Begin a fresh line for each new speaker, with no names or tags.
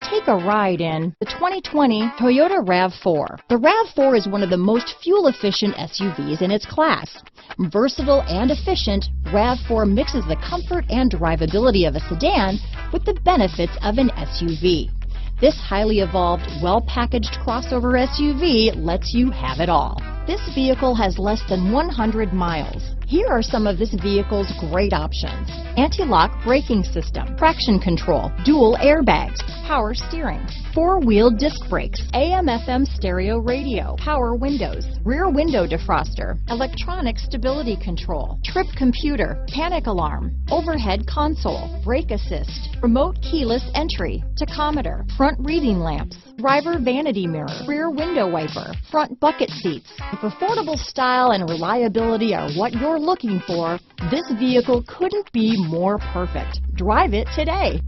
Take a ride in the 2020 Toyota RAV4. The RAV4 is one of the most fuel-efficient SUVs in its class. Versatile and efficient, RAV4 mixes the comfort and drivability of a sedan with the benefits of an SUV. This highly evolved, well-packaged crossover SUV lets you have it all. This vehicle has less than 100 miles. Here are some of this vehicle's great options: anti-lock braking system, traction control, dual airbags, power steering, four-wheel disc brakes, AM/FM stereo radio, power windows, rear window defroster, electronic stability control, trip computer, panic alarm, overhead console, brake assist, remote keyless entry, tachometer, front reading lamps, driver vanity mirror, rear window wiper, front bucket seats. If affordable style and reliability are what you're looking for, this vehicle couldn't be more perfect. Drive it today.